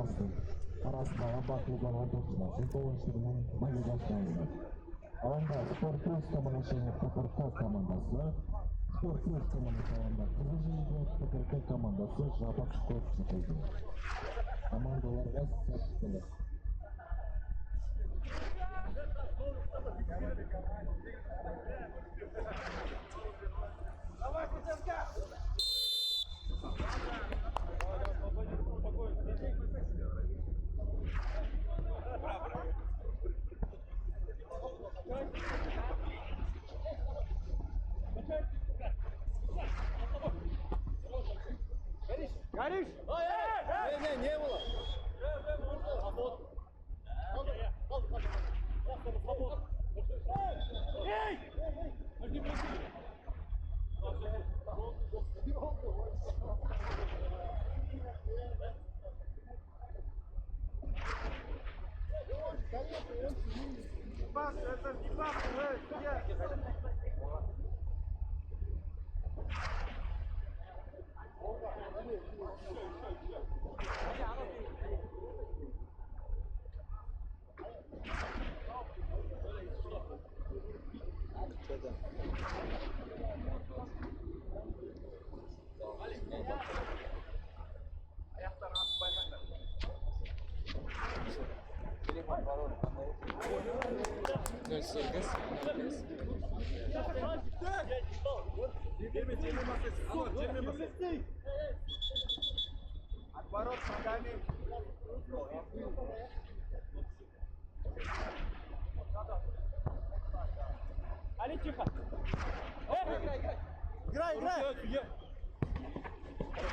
Krasный arasындағы бақылауға отырғызылады. Тоғышырының мотивациялары. Алаңда Спорт Плюс командасы және КПРК командасы. Спорт Плюс командасы алаңда қызыл жеңді, КПРК командасы жабық скор жасайды. Командаларға сәттілік. Давай, Кутенко! Горишь? Не было. Эй! Пас, это не пас, Telefon parol qanday? 08 Отворот ногами. Али, тихо. Играй.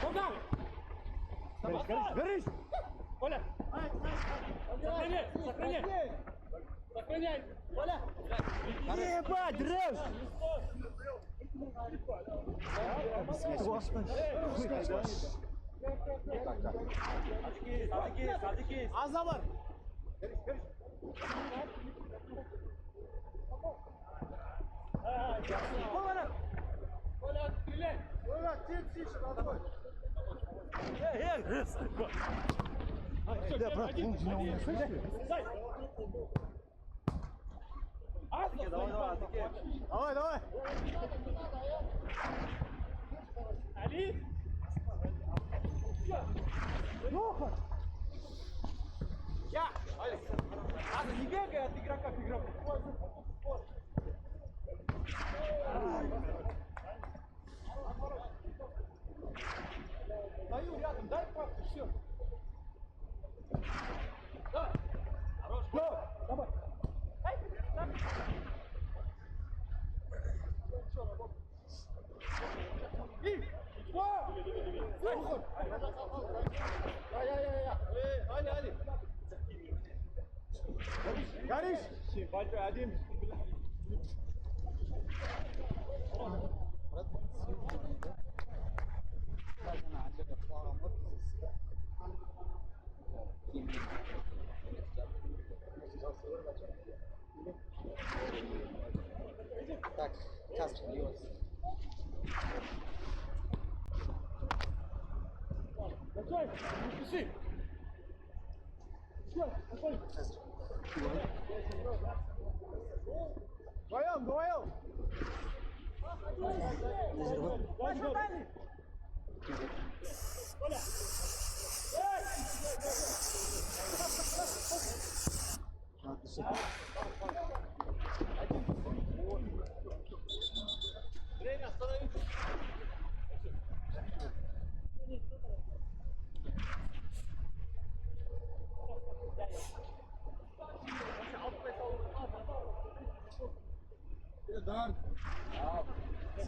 Куда? Горишь. Оля. Сохраняй. Оля. Ебать, дрожь. Садики. Азамат. Оля, стреляй. Оля, тише, отходь. Да, брат, он же не слышит. Давай. Али. Леха. Я. Али. Надо не бегай от игрока к игроку. Даю рядом, дай папку, все. Давай. Хорош. Давай. Али. Горишь? Большой, один. Так, каст льется. Большой, не спеши. Вдвоем. Оля. Время остановиться. Эдар.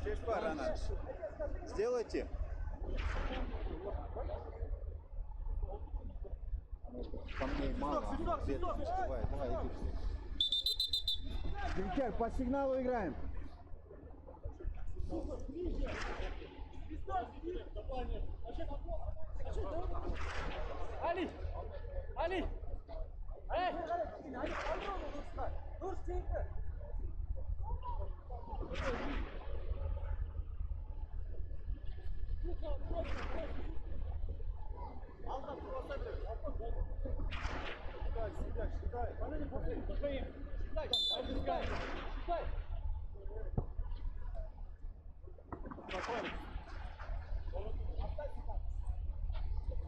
Здесь пора надо. Сделайте. По мне мало. Свисток. Давай, иди. Кричай, по сигналу играем. Али! Эй!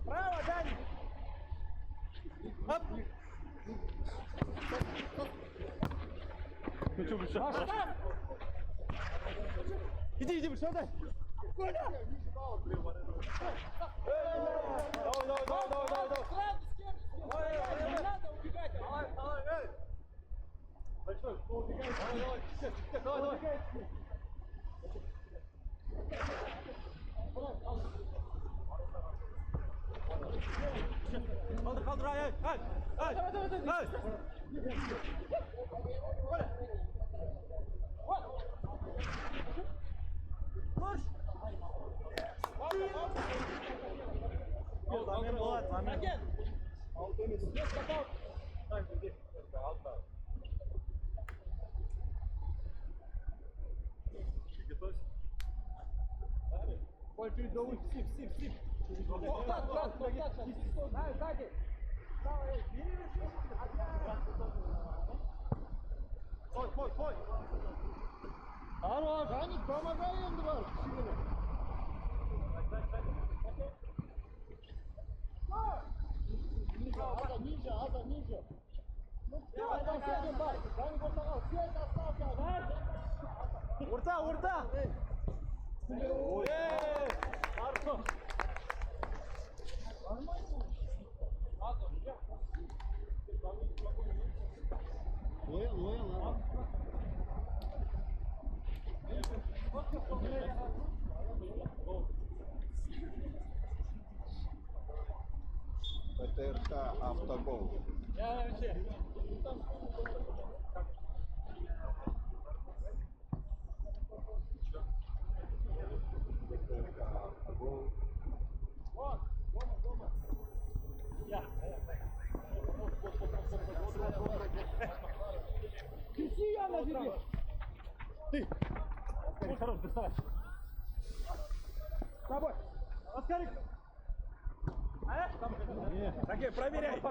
Право, Дани! Оп! Ну что, выше? Иди, выше, дай! Давай! Не надо убегать! Давай! Большой, убегай! Давай! Kaldır, ay! Koş! Zamen Bulat, zamen. Коль, чуть до сип. Брат, сзади. Хой. Хорош. Даник, помогай им, два. Ниже. Урта! Хорошо. ПТРК «Автогол». ПТРК «Автогол». Ты! Ой, хорош, доставай! С тобой! Оскарик! Окей, проверяй!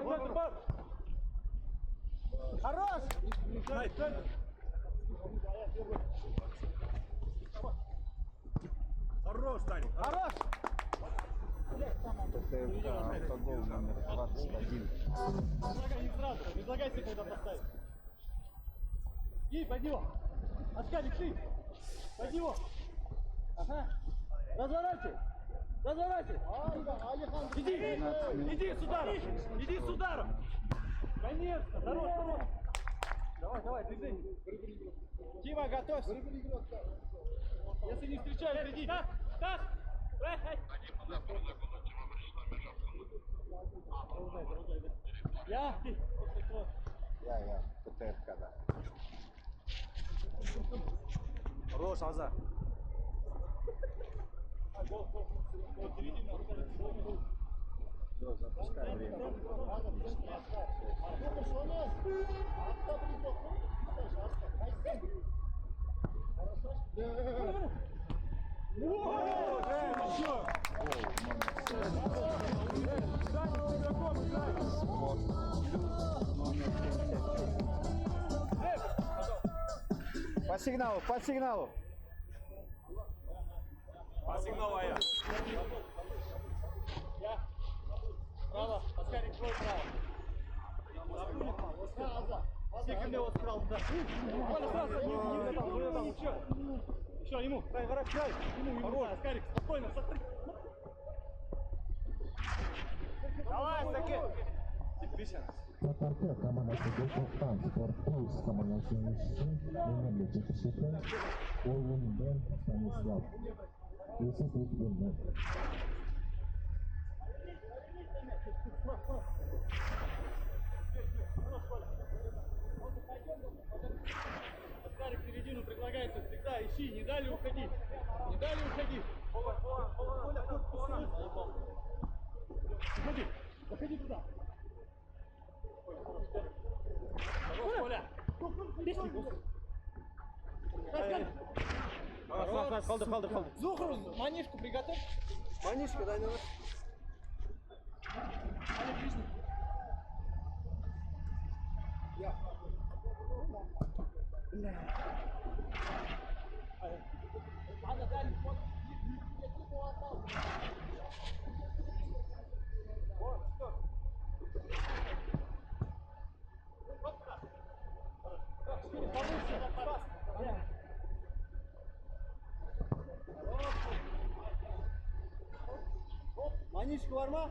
Хорош! Хорош, Таня! Хорош! ПТРК «Автогол» номер 21. Предлагай не сразу, предлагайся, когда поставить. И под него. Оскарик, ты. Под него. Ага. Разворачивай. Иди с ударом. Конечно. Хорош. Давай, движение. Дима, готовься. Если не встречаешь, иди. Так. Я. Я. ПТРК, да. Хорош, Аза. Все, запускай время. По сигналу. По сигналу, я. Право, Оскарик, твой право. Все ко мне вот справа, да. Еще ему, ворачай. Ему, Оскарик, спокойно, Давай, Саки. ПТРК команда Казахстан Спорт Плюс командасының мүшесі нөмірлі 75 Ойынбен Станислав. Есеп өтілді. Оскарик, середину предлагается всегда, ищи, не дали уходи. Заходи туда. Коля! Қалды. Зухру, манишку приготовь. Манишка, дай давай. Манишка var mı?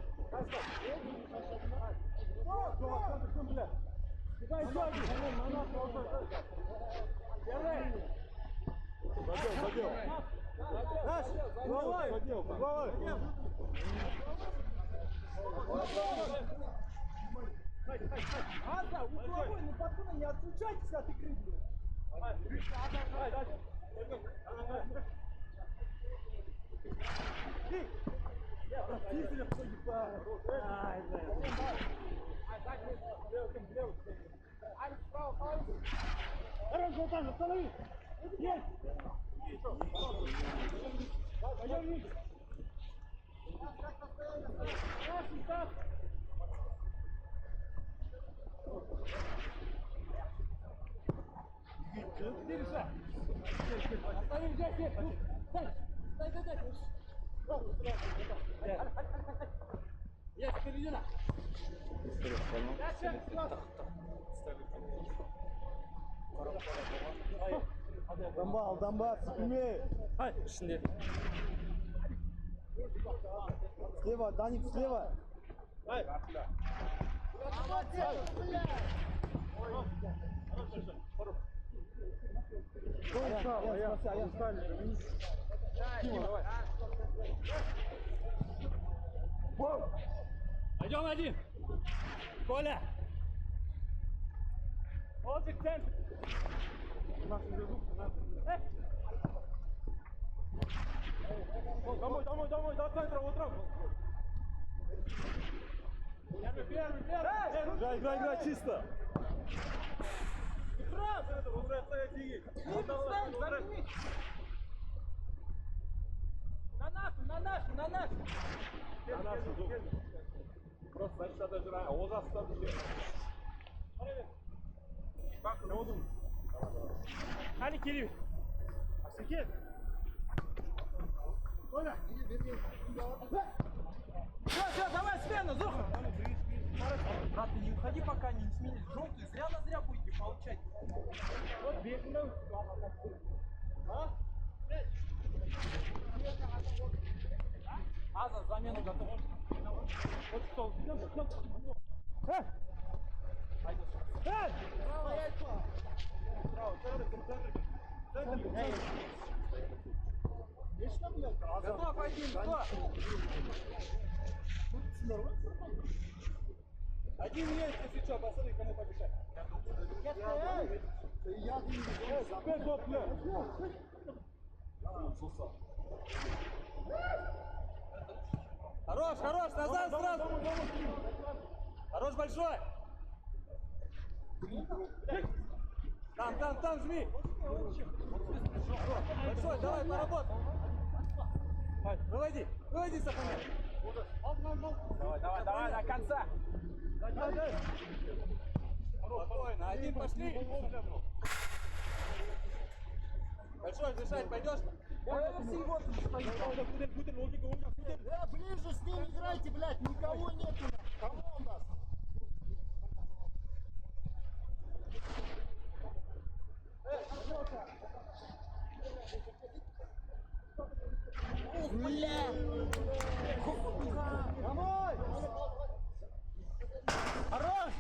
Ада, угловой, ну потом не отключайтесь от игры. Хорош, Золтан, останови! Есть! Пойдем вниз! Оставим здесь, есть! Дай! Есть, середина! Дамба, sıkılmıyor. Hayır, şimdi. Слева, Даник, слева. Hayır. Пойдем один. Коля. Олджик, центр. Домой, до центра, вот так. Первый. Играй, чисто. На нашу. Просто значит, надо жрать. А Олжас там еще. Bak, ne oldu? Hani Kerim? Asike. Коля. Все, давай смена, Зуха. Брат, ты не уходи, пока не сменишь желтую, зря на зря будете получать. Вот бегну. А? За замену готов. Вот что. Готов один, готов. Один есть, если что, посмотри, кому побежать. Хорош, назад сразу. Хорош, большой. Там, жми. Большой, давай, поработай. Выводи, Саханин. Давай, до конца. Спокойно, один пошли. Большой, дышать, пойдешь? Ближе с ним играйте, блядь, никого нету. Кого у нас? Ух, бля! Домой! Хорош!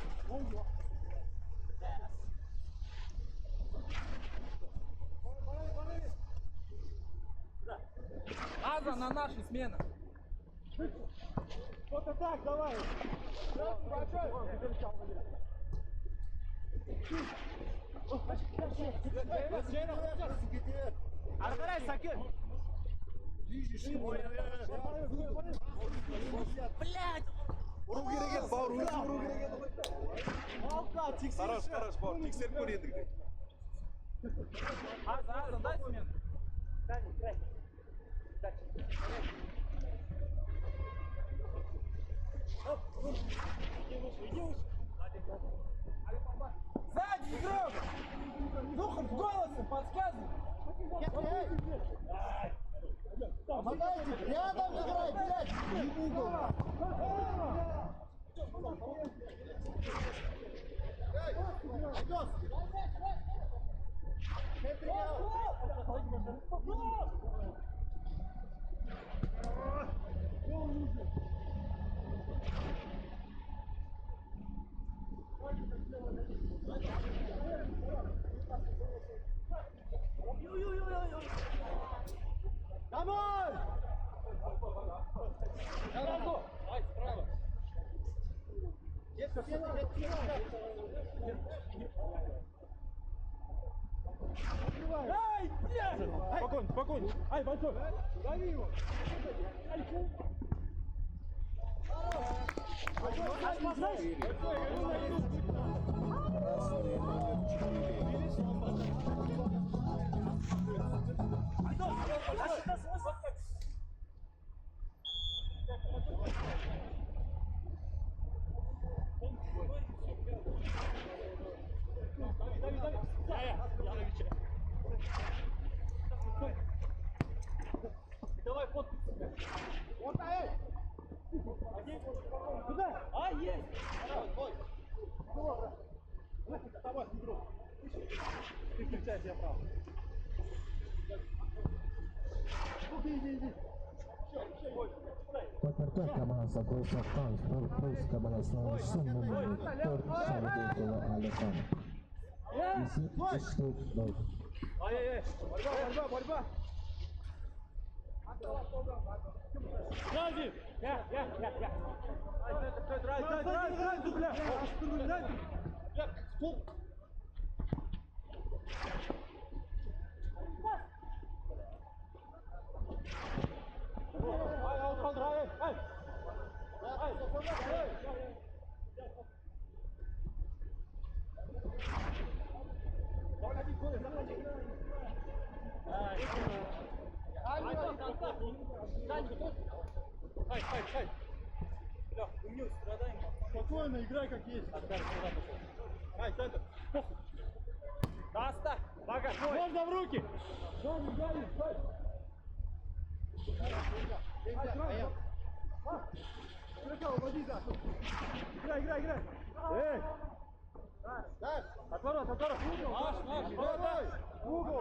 Аза на нашу смену. Вот так, давай. Аркарай, Сакин. Блядь! Vurur geri gel, Bauer, vurur geri gel. Хорош, Bauer, tikser koy yedik. Аза, дай смену. Рядом играй, блядь! Не в угол! Домой! Ай, справа. Ай, блядь! Спокойно, спокойно! Ай, большой! Лови его! Красный номер 4. Давай подпись. Куда? А, есть! Ты включай себя право. To'rtta kamarasi ko'rsatgan sport plus kamarasining son nomeri 4 Sharipova Alixon. Isi ishlik bo'ldi. Ай-яй-яй! Борьба, борьба! Сзади! Я! Драйв, бля! Стоп! Ай, ал қалдыр, ай! Ай! Бля, хуйню страдаем. Спокойно, играй как есть. Ай, центр. Да, оставь! Бага! Можно в руки! Играй! Эй! Отворот! Наш! Угол!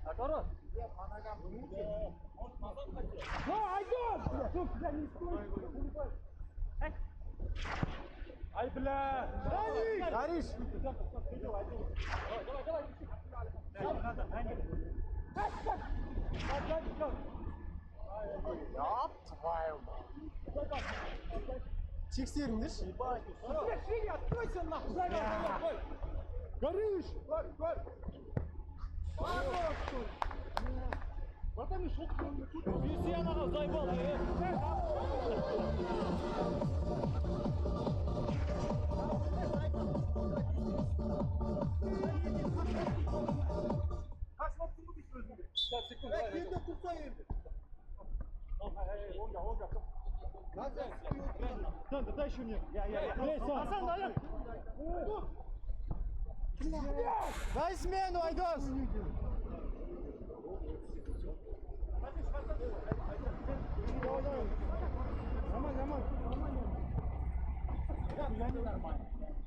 Отворот! Ай, бля! Горишь! Текстеріңдерші. Шире, откройся нахуй! Горишь! Весьяна заебал! Kaç vakti bu bir sözü? 5 секунд! Kimde tutayım? Центр, дай еще мне. Hasan dayan! Дай смену, Айдос!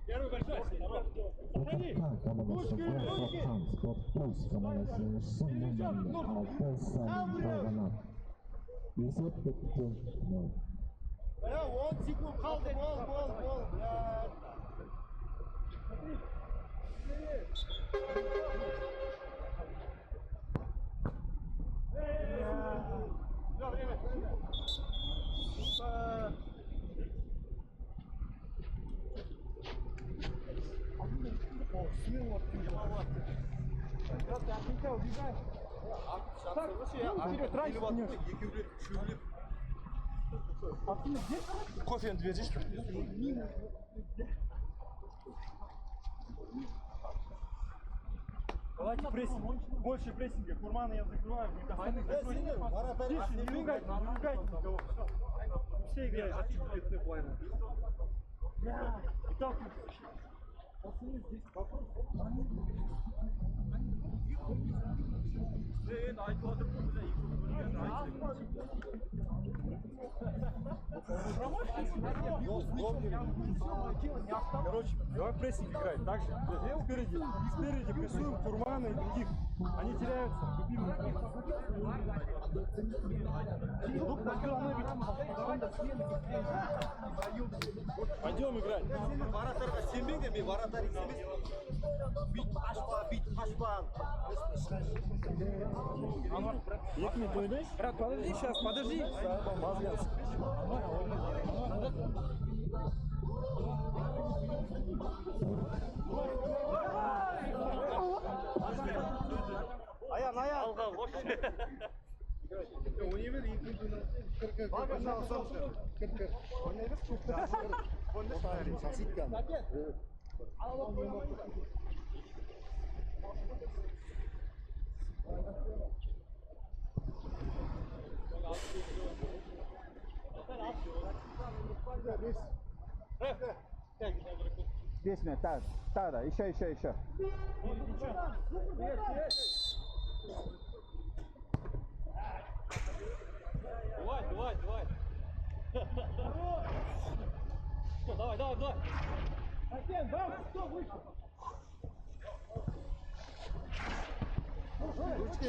Первый большой! Сохрани! To'rtta kamarasi ko'rsatgan sport plus kamarasining son nomeri 6 Sharipova. Esep bitti. Бля, 10 секунд қалды, бол, блядь. Кофе движешь? Давайте прессинг. Больше прессинга. Курмана я закрываю. Тише, не ругайте никого. Все играют. Пацаны, здесь вопрос. Evet, айтып отырмын уже Короче, давай прессинг играть. Так же. Спереди. Спереди прессуем Курмана и других. Они теряются. Пойдем играть. Варатарға сенбеңдер, мен варатар емес. Бит ашпан. Екі минут ойнайсың? Брат, подожди сейчас, подожди. Аян, аян. Алға, ош. Здесь мне, Тара, еще. Давай. Все, давай. Ручки.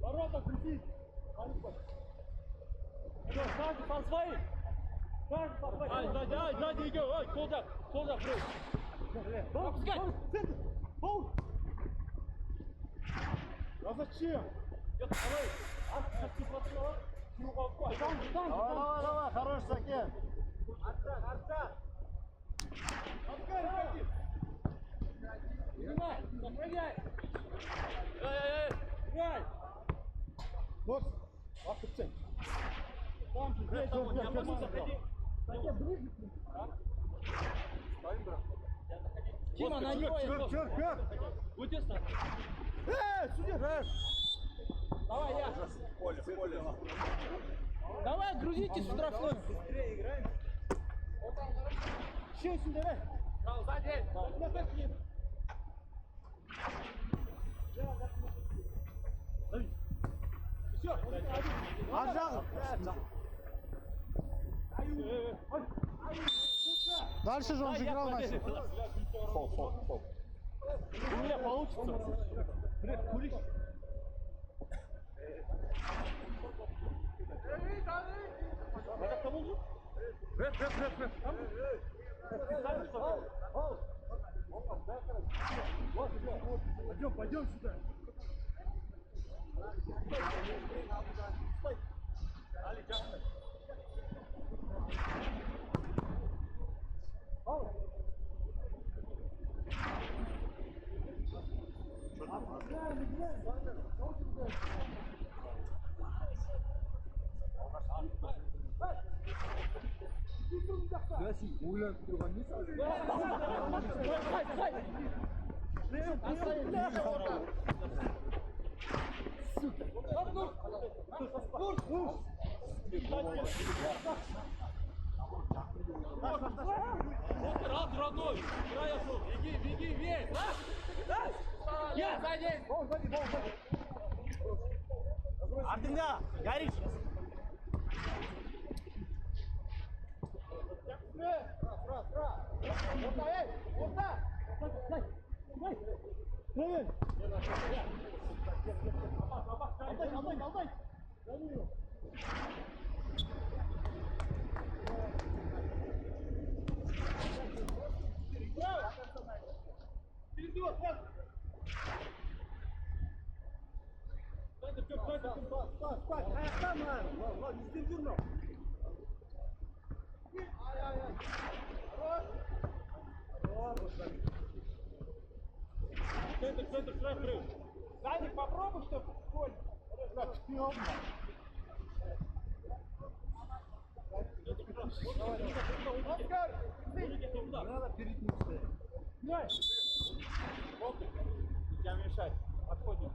Ворота крутить. Все, сзади, там свои. Сзади идем. Ой, солдат, прыг. Пропускай. А зачем? Давай, хорош Закен. Сохраняй. Играй. Вот, отпусти. Там же, здесь, Дима, на него. Черт. Будь тесно. Сюда. Давай, я. Поле. Давай, грузите штрафной. Быстрее играем. Еще сюда. Сзади. Все. Аржан. Дальше же он же играл на Фол. У меня получится. Куришь? Это кому нужно? Пойдем сюда. Рад, родной! Беги, весь! Я сзади! Артында, Яриш. Центр, прыг. Сзади попробуй, чтобы голь. Оскар! Надо перед ним стоять. Нельзя мешать. Отходим.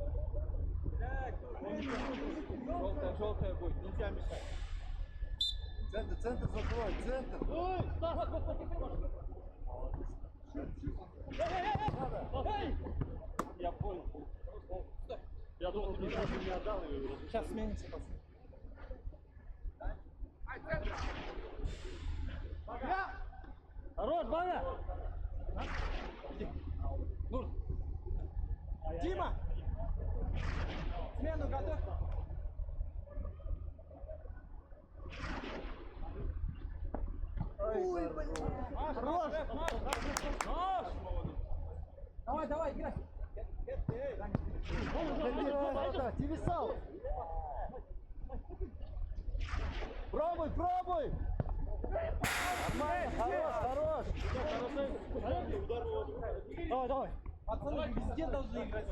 Желтая будет. Нельзя мешать. Центр закрой, центр. Ой, Стас, эй! Я понял. Я думал, ты не отдал ее. Сейчас сменится. Хорош, Баня! Дима! Смену готовь! Ой, блин! Хорош! Давай, давай, играй! Тивисал. Пробуй, пробуй. Нормально, хорош. Давай, давай. Пацаны, везде должны играть.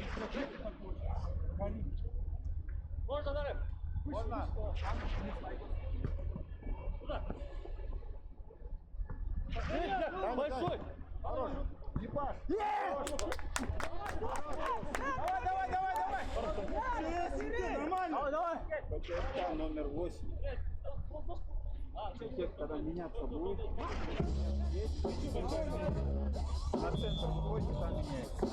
Можно, Дарек? Можно. Туда. Большой. Хорош. Ебаш. Давай! Нормально. Давай! Номер 8. Когда меняться будет. На центр выходит, там меняется.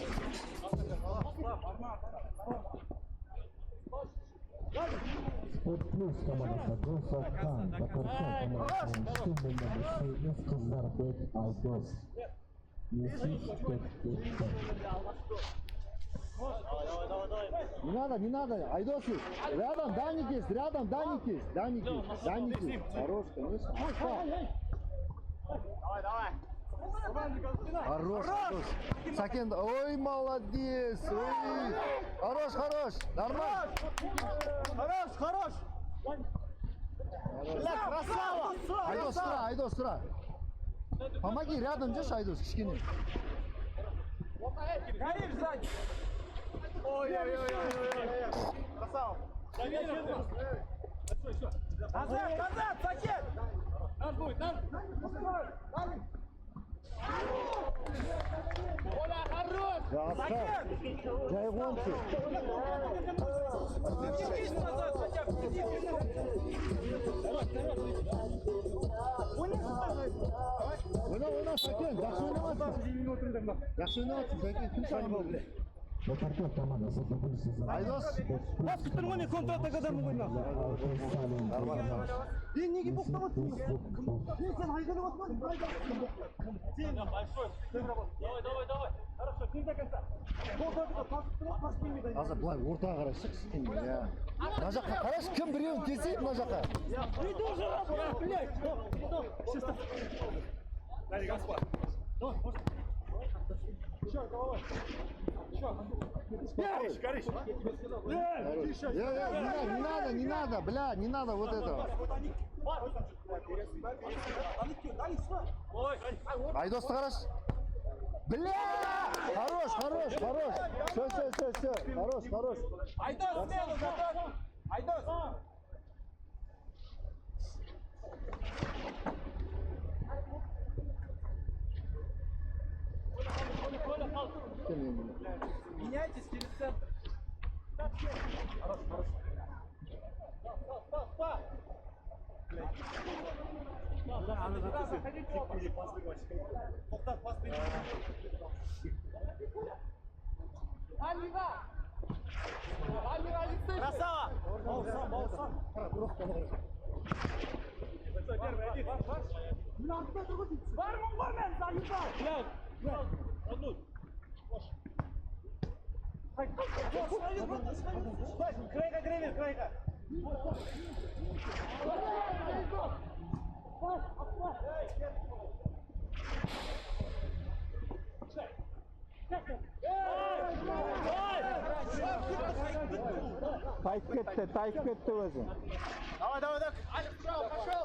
Спорт плюс команда Госовкан, Бакархан команда Штумбл номер 7, Сказарбек Айдос. Не надо, Айдосы. Рядом Даник есть, Даник есть. Хорош, конечно. Давай. Хорош. Сакен, ой, молодец. Ой. Хорош. Нормально. Хорош. Красава. Айдос, сыра. Помоги, рядом держишь, Айдос, кішкене. Горишь сзади! Ой. Красава. Назад, пакет! Наш будет, наш. Оля, хорош! Жайгонцы. Иди назад, хотя бы, иди. Ойна, Сакен, жақсы ойнаватсың, Сакен, кім саған болды? Бакархан командасы W Айдос. Басып тұрмын, мен контратакадан ойнап. Неге боқтамадың? Сен айғанып отмадың. Большой. Давай. Хорошо, ты до конца. Азыр былай ортаға қарай шық, кішкене, иә. Мына жаққа қарашы, кім біреуін келсе, мына жаққа. Ты должен работать, блядь! Дай, Гаспар. Еще, головой. Горишь. Не надо, бля, не надо вот этого. Ой, Айдосты қарашы. Бля! Хорош. Все. Хорош. Айдос, смену готовь! Айдос! Меняйтесь через центр. Хорош. Красава. Баусан. Первый один. Бармен, заебал! Одну. Крайка. Тайып кетті өзі. Давай. Алик, справа, пошел.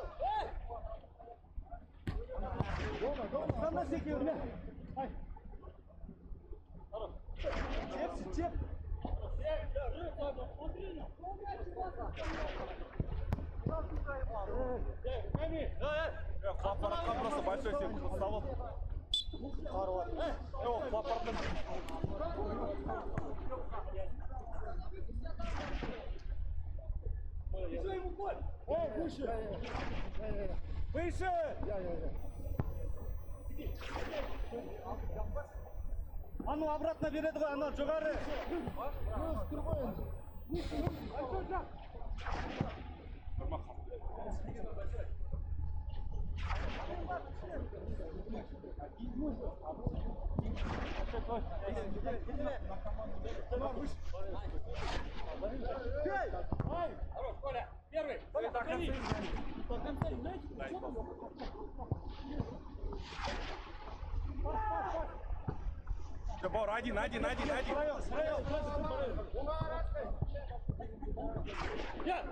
Дома секи, бля. Чеп. Просто большой сеть. Yok, lapartın. Выше! Выше! А ну обратно берет, она жоғары. Хорош, Коля, первый. Повтори. До конца, знаете, Бор, один. Я!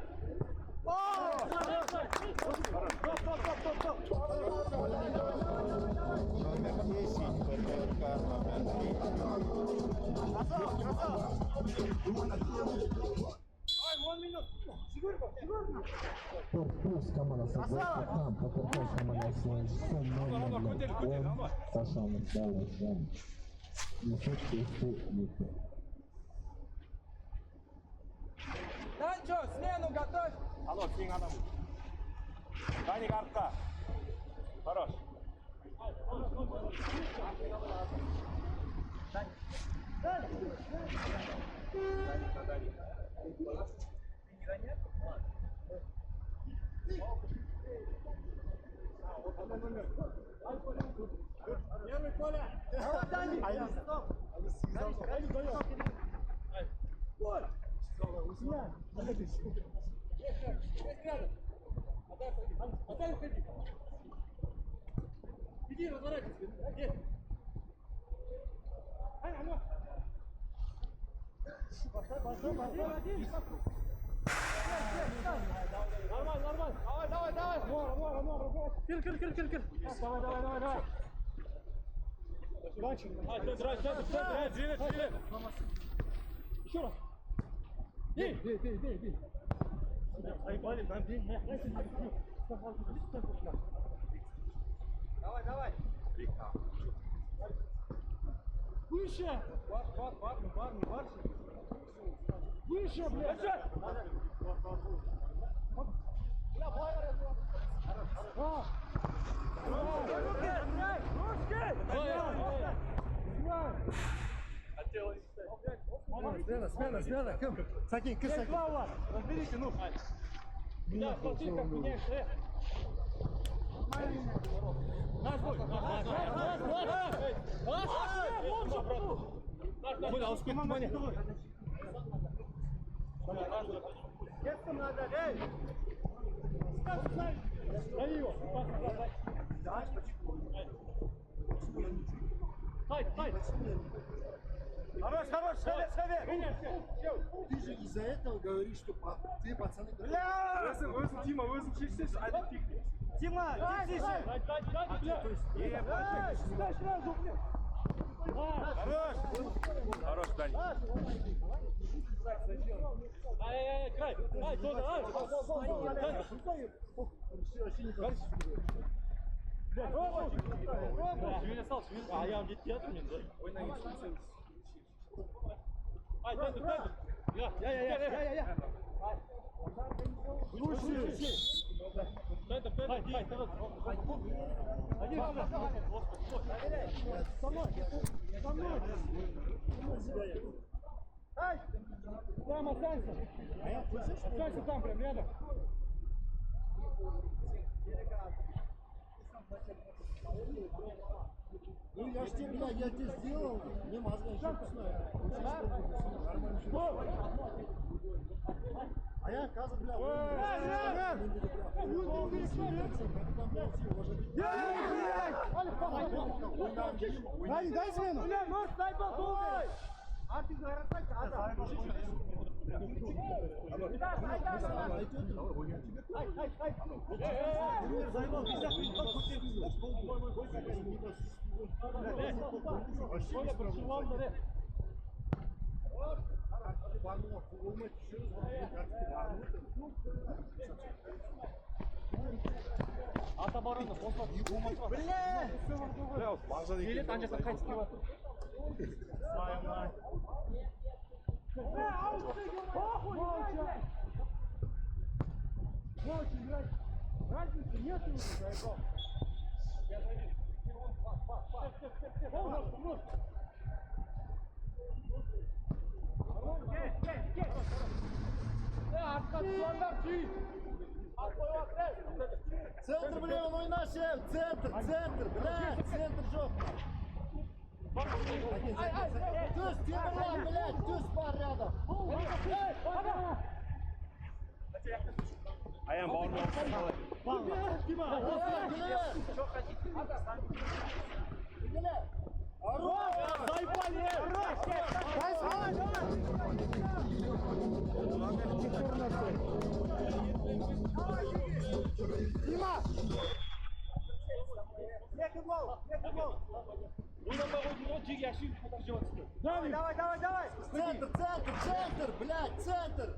Номер 10, ПТРК Спорт командасы Байкотан, ПТРК командасы son номер 10 Сашаның Далашан. Данчо, смену готовь. Алло, сен адам. Даник артқа. Хорош. Первый, Коля! Отдай, уходи. Иди, разворачивайся. Есть. Нормально. Давай. Кир. Давай. Драйв. Еще раз. Бей. Давай. Выше! Выше, блядь! Смена, кем? Сакин, кыр. Разберите, ну. Да, смотри, как меняешь. Наш бой! Коля, а успеть, внимание. Детям надо, эй! Дай его! Стай! Хорош, совет! Ты же из-за этого говоришь, что ты пацаны... Өзің, Дима, өзің шешсеш, айдап текте. Дима, держись! Хорош, Даник. Ай, край! Ай, тоже, ай! А я вам ведь нет, да? Ай, дай! Я! Выше! Дай, Со мной! Там останься! Останься там, прям рядом! Ну я ж тебе, блядь, я тебе сделал, не мозга еще вкусная. А я, оказывается, бля, Дай смену! Дай попой! А ты От обороны! Билет ана жақтан қайтып келіп жатыр. Центр, блин, он ойна шеф, центр, блядь, центр жопа. Туз, Тимурлан, блядь, туз бар рядом. Аян бауырым Центр, блядь, центр.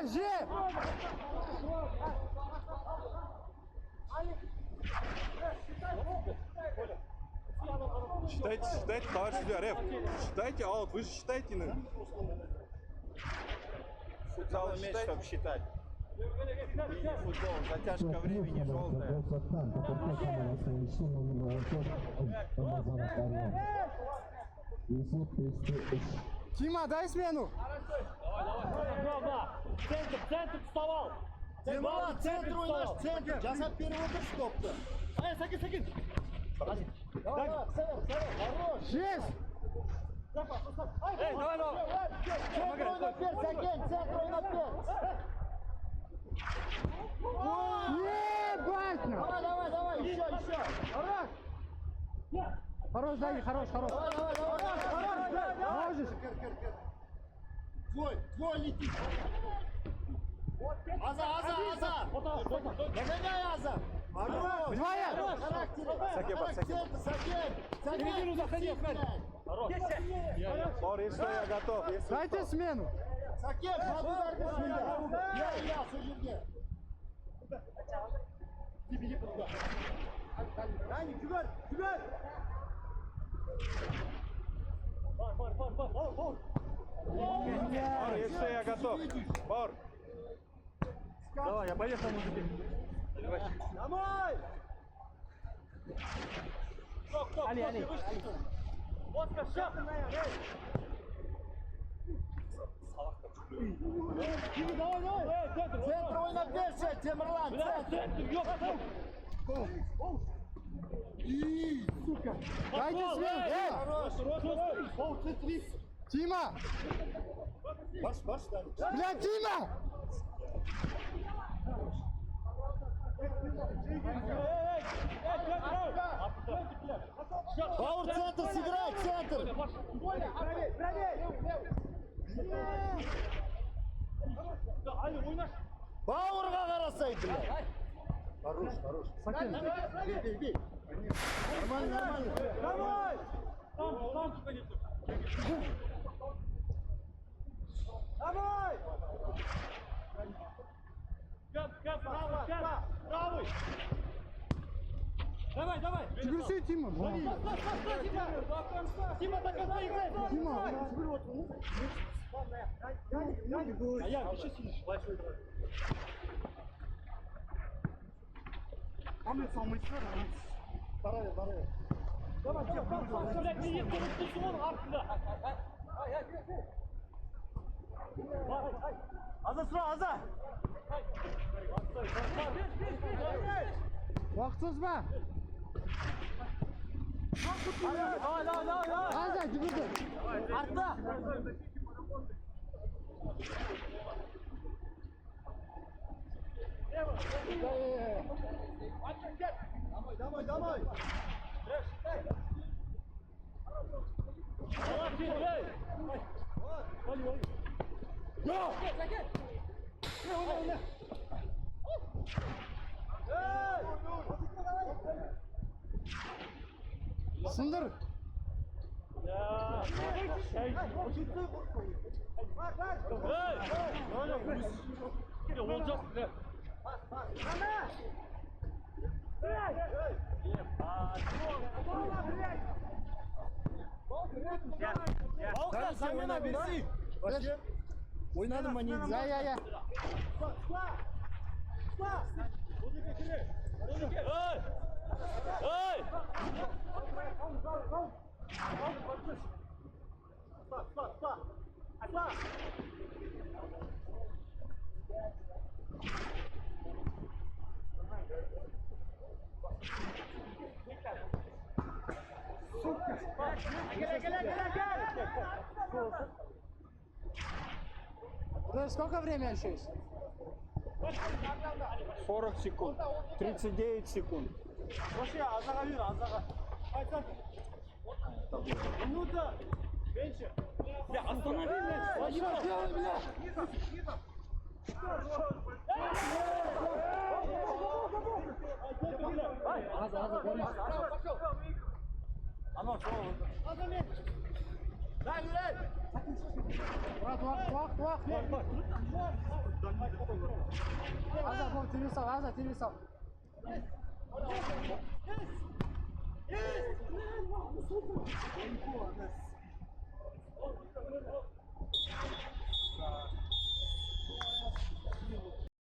Же! Считайте, товарищ судья, реф. Считайте аут, вы же считайте. Футзал месяц, чтобы считать. Мини-футбол, затяжка времени, желтая. Тима, дай смену! Центр вставал. Тимурлан, центр ойнаш, центр. Жасап беріп отыр стопты. Сәкен. Давай, Север, хорош. Жесть! Центр ойнап бер, Сәкен, центр ойнап бер. Ебать! Давай, еще. Хорош, дай, хорош. Давай. Можешь? Твой летит. Аза. Догоняй, Аза. Хорош. Двоя. Характер. Сакен. Заходи, Бауыр, если я готов. Дайте смену! Сакен, подударды сюда. Я, сол жерге. Дани, жүгір. Бауыр, если я готов. Бауыр. Давай, я поехал, мужики. Домой! Али. Оскар, шаг! Давай! Центр ойнап берші, Темірлан, центр! Дайте смену! Хорош! Тима! Баш, Дани. Бля, Тима! Бауыр, центр, сыграй, центр! Бауырға қарасай, бля! Хорош. Сакен! Бей. Нормально. Давай! Там, Давай! правый! Давай! Тигрси, Тима! Тима, до конца играй! Тима! А я еще сидишь. Барай. Блядь, не ехал, ты вон артында. Аза! Уақыт созба! Давай! Аза, жүгірді! Артта! Давай! Сындыр! Oynadım ben iyi. Ya. Эй! Сколько времени еще есть? 40 секунд. 39 секунд. Вообще, азаға бер, азаға. Айтсан. Минута. Меньше. Бля, останови, блядь!